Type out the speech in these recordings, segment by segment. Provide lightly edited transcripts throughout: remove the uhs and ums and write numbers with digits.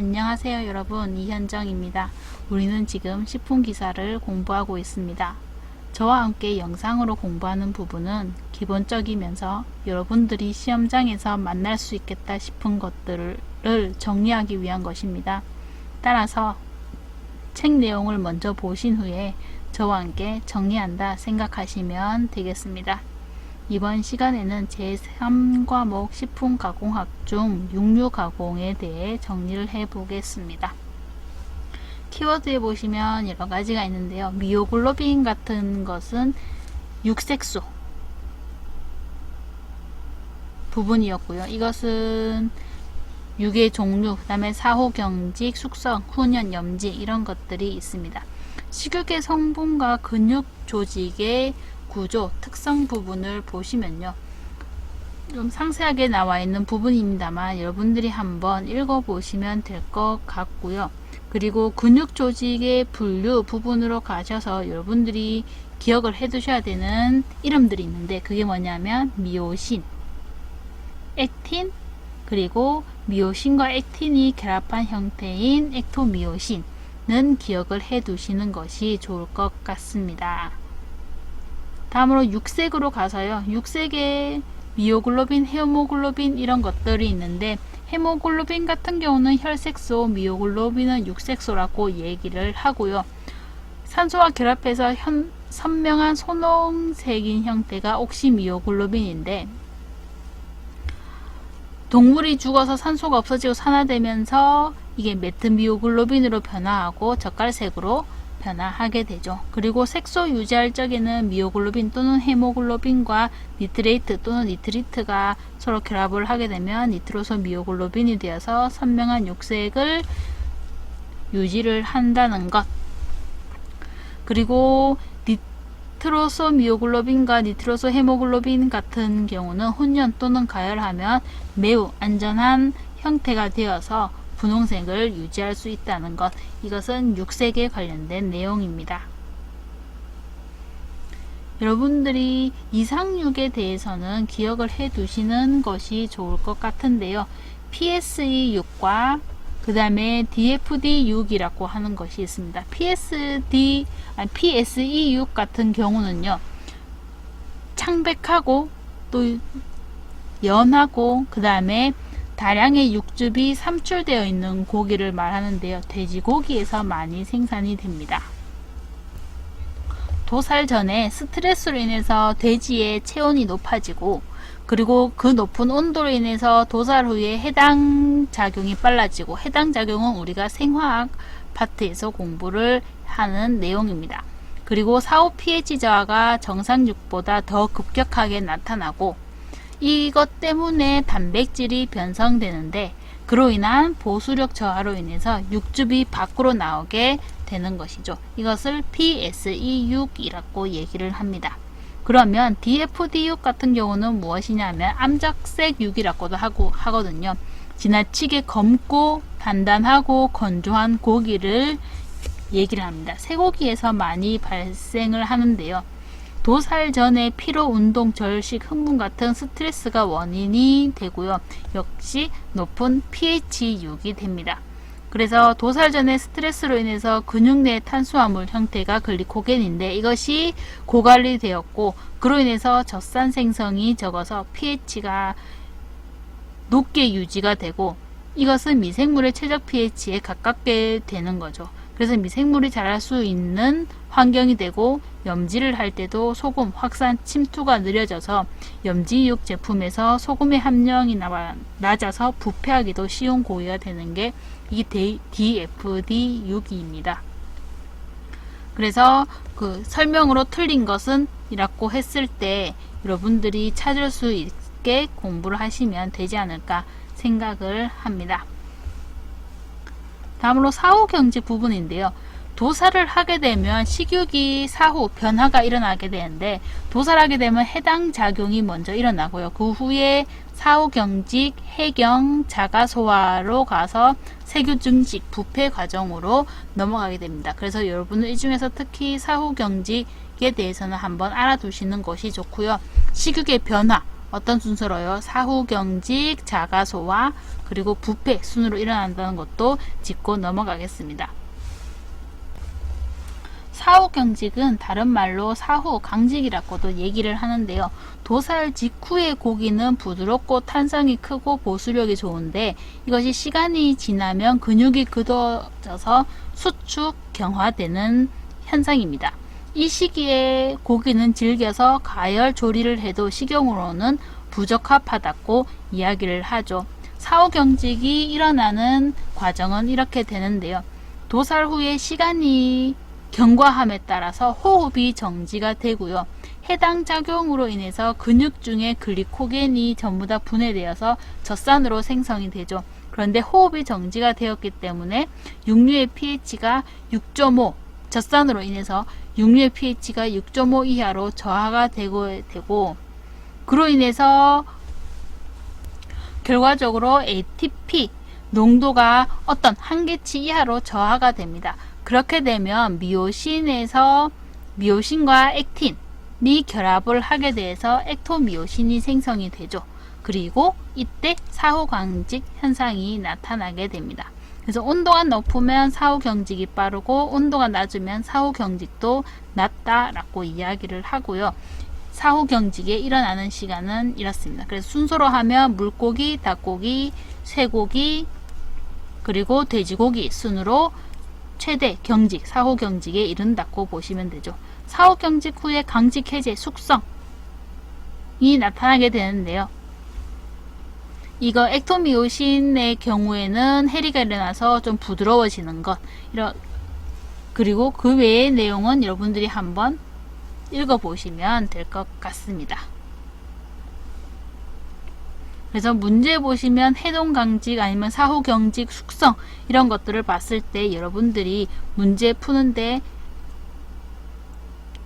안녕하세요 여러분, 이현정입니다. 우리는 지금 식품기사를 공부하고 있습니다. 저와 함께 영상으로 공부하는 부분은 기본적이면서 여러분들이 시험장에서 만날 수 있겠다 싶은 것들을 정리하기 위한 것입니다. 따라서 책 내용을 먼저 보신 후에 저와 함께 정리한다 생각하시면 되겠습니다. 이번 시간에는 제3과목 식품가공학 중 육류가공에 대해 정리를 해보겠습니다. 키워드에 보시면 여러가지가 있는데요. 미오글로빈 같은 것은 육색소 부분이었고요. 이것은 육의 종류, 그 다음에 사후경직, 숙성, 훈연, 염지 이런 것들이 있습니다. 식욕의 성분과 근육 조직의 구조, 특성 부분을 보시면요. 좀 상세하게 나와 있는 부분입니다만 여러분들이 한번 읽어보시면 될 것 같고요. 그리고 근육 조직의 분류 부분으로 가셔서 여러분들이 기억을 해 두셔야 되는 이름들이 있는데 그게 뭐냐면 미오신, 액틴, 그리고 미오신과 액틴이 결합한 형태인 액토미오신은 기억을 해 두시는 것이 좋을 것 같습니다. 다음으로 육색으로 가서요. 육색에 미오글로빈, 헤모글로빈 이런 것들이 있는데 헤모글로빈 같은 경우는 혈색소, 미오글로빈은 육색소라고 얘기를 하고요. 산소와 결합해서 선명한 선홍색인 형태가 옥시미오글로빈인데 동물이 죽어서 산소가 없어지고 산화되면서 이게 메트미오글로빈으로 변화하고 젓갈색으로 변화하게 되죠. 그리고 색소 유지할 적에는 미오글로빈 또는 헤모글로빈과 니트레이트 또는 니트리트가 서로 결합을 하게 되면 니트로소 미오글로빈이 되어서 선명한 육색을 유지를 한다는 것. 그리고 니트로소 미오글로빈과 니트로소 헤모글로빈 같은 경우는 혼연 또는 가열하면 매우 안전한 형태가 되어서 분홍색을 유지할 수 있다는 것. 이것은 육색에 관련된 내용입니다. 여러분들이 이상육에 대해서는 기억을 해 두시는 것이 좋을 것 같은데요. PSE6과 그 다음에 DFD6이라고 하는 것이 있습니다. PSE6 같은 경우는요. 창백하고 또 연하고 그 다음에 다량의 육즙이 삼출되어 있는 고기를 말하는데요. 돼지고기에서 많이 생산이 됩니다. 도살 전에 스트레스로 인해서 돼지의 체온이 높아지고 그리고 그 높은 온도로 인해서 도살 후에 해당 작용이 빨라지고 해당 작용은 우리가 생화학 파트에서 공부를 하는 내용입니다. 그리고 사후 pH 저하가 정상육보다 더 급격하게 나타나고 이것 때문에 단백질이 변성되는데 그로 인한 보수력 저하로 인해서 육즙이 밖으로 나오게 되는 것이죠. 이것을 PSE6이라고 얘기를 합니다. 그러면 DFD6 같은 경우는 무엇이냐면 암작색육이라고도 하거든요. 지나치게 검고 단단하고 건조한 고기를 얘기를 합니다. 쇠고기에서 많이 발생을 하는데요. 도살 전에 피로, 운동, 절식, 흥분 같은 스트레스가 원인이 되고요. 역시 높은 pH6이 됩니다. 그래서 도살 전에 스트레스로 인해서 근육 내 탄수화물 형태가 글리코겐인데 이것이 고갈리되었고 그로 인해서 젖산 생성이 적어서 pH가 높게 유지가 되고 이것은 미생물의 최적 pH에 가깝게 되는 거죠. 그래서 미생물이 자랄 수 있는 환경이 되고 염지를 할 때도 소금, 확산, 침투가 느려져서 염지육 제품에서 소금의 함량이 낮아서 부패하기도 쉬운 고기가 되는 게 이 DFD6입니다. 그래서 그 설명으로 틀린 것은 이라고 했을 때 여러분들이 찾을 수 있게 공부를 하시면 되지 않을까 생각을 합니다. 다음으로 사후경직 부분인데요. 도살을 하게 되면 식욕이 사후 변화가 일어나게 되는데 도살하게 되면 해당 작용이 먼저 일어나고요. 그 후에 사후경직, 해경, 자가소화로 가서 세균증식, 부패 과정으로 넘어가게 됩니다. 그래서 여러분은 이 중에서 특히 사후경직에 대해서는 한번 알아두시는 것이 좋고요. 식욕의 변화, 어떤 순서로요? 사후경직, 자가소화, 그리고 부패 순으로 일어난다는 것도 짚고 넘어가겠습니다. 사후경직은 다른 말로 사후강직이라고도 얘기를 하는데요. 도살 직후의 고기는 부드럽고 탄성이 크고 보수력이 좋은데 이것이 시간이 지나면 근육이 굳어져서 수축, 경화되는 현상입니다. 이 시기에 고기는 질겨서 가열 조리를 해도 식용으로는 부적합하다고 이야기를 하죠. 사후경직이 일어나는 과정은 이렇게 되는데요. 도살 후에 시간이 경과함에 따라서 호흡이 정지가 되고요. 해당 작용으로 인해서 근육 중에 글리코겐이 전부 다 분해되어서 젖산으로 생성이 되죠. 그런데 호흡이 정지가 되었기 때문에 육류의 pH가 6.5, 젖산으로 인해서 육류의 pH가 6.5 이하로 저하가 되고 그로 인해서 결과적으로 ATP 농도가 어떤 한계치 이하로 저하가 됩니다. 그렇게 되면 미오신과 액틴이 결합을 하게 돼서 액토미오신이 생성이 되죠. 그리고 이때 사후경직 현상이 나타나게 됩니다. 그래서 온도가 높으면 사후경직이 빠르고 온도가 낮으면 사후경직도 낮다라고 이야기를 하고요. 사후경직에 일어나는 시간은 이렇습니다. 그래서 순서로 하면 물고기, 닭고기, 쇠고기, 그리고 돼지고기 순으로 최대 경직, 사후경직에 이른다고 보시면 되죠. 사후경직 후에 강직 해제, 숙성이 나타나게 되는데요. 이거 액토미오신의 경우에는 해리가 일어나서 좀 부드러워지는 것, 그리고 그 외의 내용은 여러분들이 한번 읽어보시면 될 것 같습니다. 그래서 문제 보시면 해동강직 아니면 사후경직, 숙성 이런 것들을 봤을 때 여러분들이 문제 푸는데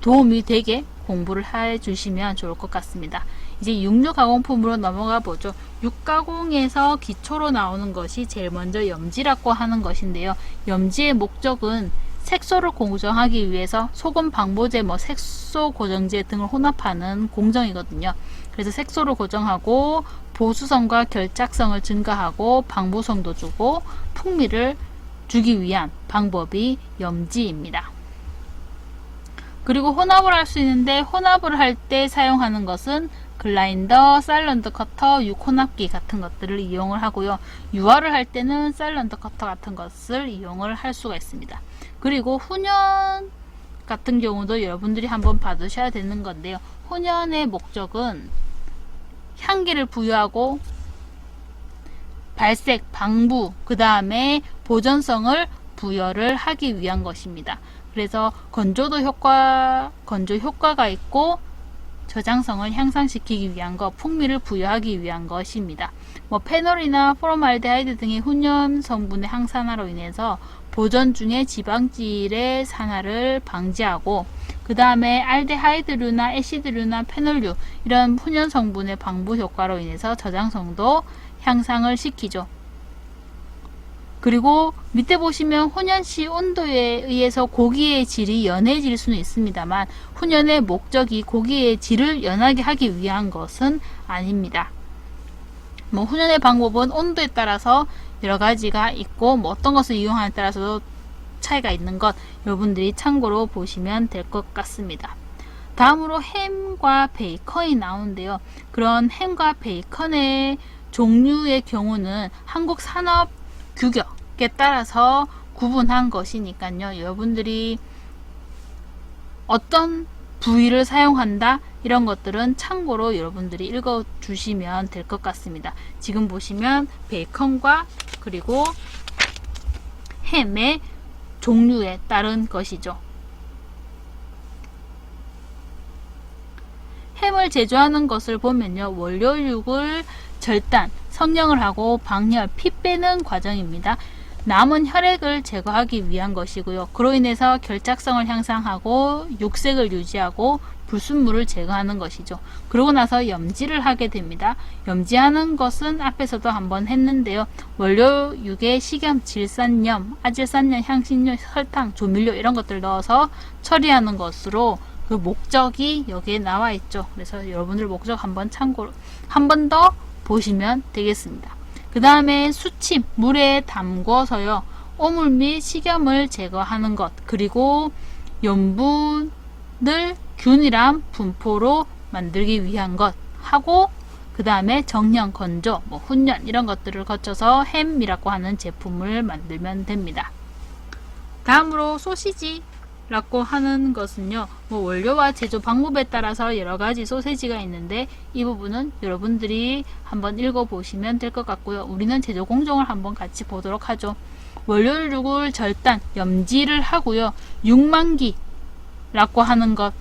도움이 되게 공부를 해주시면 좋을 것 같습니다. 이제 육류가공품으로 넘어가 보죠. 육가공에서 기초로 나오는 것이 제일 먼저 염지라고 하는 것인데요. 염지의 목적은 색소를 고정하기 위해서 소금, 방부제, 색소 고정제 등을 혼합하는 공정이거든요. 그래서 색소를 고정하고 보수성과 결착성을 증가하고 방부성도 주고 풍미를 주기 위한 방법이 염지입니다. 그리고 혼합을 할 수 있는데 혼합을 할 때 사용하는 것은 글라인더, 사일런트 커터, 육혼합기 같은 것들을 이용을 하고요. 유화를 할 때는 사일런트 커터 같은 것을 이용을 할 수가 있습니다. 그리고 훈연 같은 경우도 여러분들이 한번 봐두셔야 되는 건데요. 훈연의 목적은 향기를 부여하고 발색, 방부, 그 다음에 보존성을 부여를 하기 위한 것입니다. 그래서 건조 효과가 있고 저장성을 향상시키기 위한 것, 풍미를 부여하기 위한 것입니다. 페놀이나 포르말데하이드 등의 훈연 성분의 항산화로 인해서 보존 중에 지방질의 산화를 방지하고 그 다음에 알데하이드류나 애시드류나 페놀류 이런 훈연 성분의 방부 효과로 인해서 저장성도 향상을 시키죠. 그리고 밑에 보시면 훈연시 온도에 의해서 고기의 질이 연해질 수는 있습니다만 훈연의 목적이 고기의 질을 연하게 하기 위한 것은 아닙니다. 훈연의 방법은 온도에 따라서 여러 가지가 있고 어떤 것을 이용하느냐에 따라서도 차이가 있는 것 여러분들이 참고로 보시면 될 것 같습니다. 다음으로 햄과 베이컨이 나오는데요. 그런 햄과 베이컨의 종류의 경우는 한국 산업 규격에 따라서 구분한 것이니까요. 여러분들이 어떤 부위를 사용한다 이런 것들은 참고로 여러분들이 읽어 주시면 될 것 같습니다. 지금 보시면 베이컨과 그리고 햄의 종류에 따른 것이죠. 햄을 제조하는 것을 보면요. 원료육을 절단, 성형을 하고 방열, 피 빼는 과정입니다. 남은 혈액을 제거하기 위한 것이고요. 그로 인해서 결착성을 향상하고 육색을 유지하고 불순물을 제거하는 것이죠. 그러고 나서 염지를 하게 됩니다. 염지하는 것은 앞에서도 한번 했는데요. 원료육에 식염, 질산염, 아질산염, 향신료, 설탕, 조밀료 이런 것들 넣어서 처리하는 것으로 그 목적이 여기에 나와 있죠. 그래서 여러분들 목적 한번 참고로 한 번 더 보시면 되겠습니다. 그 다음에 수침, 물에 담궈서요, 오물 및 식염을 제거하는 것, 그리고 염분을 균일한 분포로 만들기 위한 것 하고, 그 다음에 정년, 건조, 훈연 이런 것들을 거쳐서 햄이라고 하는 제품을 만들면 됩니다. 다음으로 소시지라고 하는 것은요, 원료와 제조 방법에 따라서 여러 가지 소시지가 있는데, 이 부분은 여러분들이 한번 읽어보시면 될 것 같고요. 우리는 제조 공정을 한번 같이 보도록 하죠. 원료육을 절단, 염지를 하고요. 육만기라고 하는 것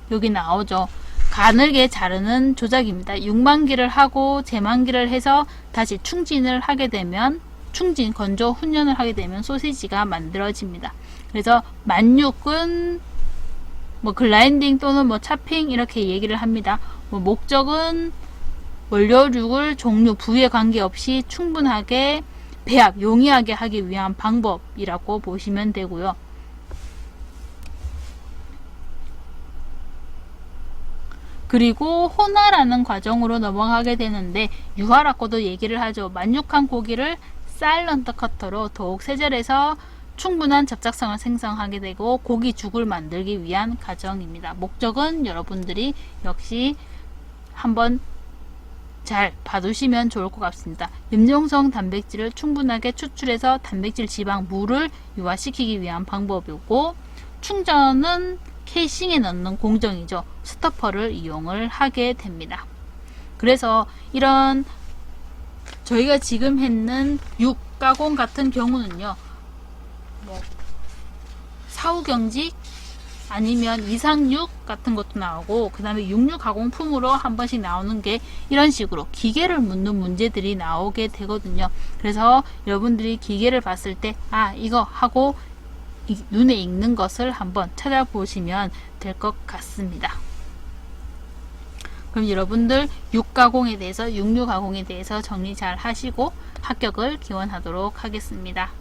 여기 나오죠. 가늘게 자르는 조작입니다. 육만기를 하고 제만기를 해서 다시 충진을 하게 되면, 충진, 건조, 훈연을 하게 되면 소시지가 만들어집니다. 그래서 만육은 글라인딩 또는 차핑 이렇게 얘기를 합니다. 목적은 원료육을 종류, 부위에 관계없이 충분하게 배합, 용이하게 하기 위한 방법이라고 보시면 되고요. 그리고 혼화라는 과정으로 넘어가게 되는데, 유화라고도 얘기를 하죠. 만육한 고기를 사일런트 커터로 더욱 세절해서 충분한 접착성을 생성하게 되고 고기죽을 만들기 위한 과정입니다. 목적은 여러분들이 역시 한번 잘 봐두시면 좋을 것 같습니다. 염용성 단백질을 충분하게 추출해서 단백질, 지방, 물을 유화시키기 위한 방법이고, 충전은 케이싱에 넣는 공정이죠. 스토퍼를 이용을 하게 됩니다. 그래서 이런 저희가 지금 했는 육 가공 같은 경우는요, 사후경직 아니면 이상육 같은 것도 나오고, 그 다음에 육류 가공품으로 한 번씩 나오는 게 이런 식으로 기계를 묻는 문제들이 나오게 되거든요. 그래서 여러분들이 기계를 봤을 때 이거 하고 눈에 익는 것을 한번 찾아보시면 될 것 같습니다. 그럼 여러분들 육가공에 대해서, 육류 가공에 대해서 정리 잘 하시고 합격을 기원하도록 하겠습니다.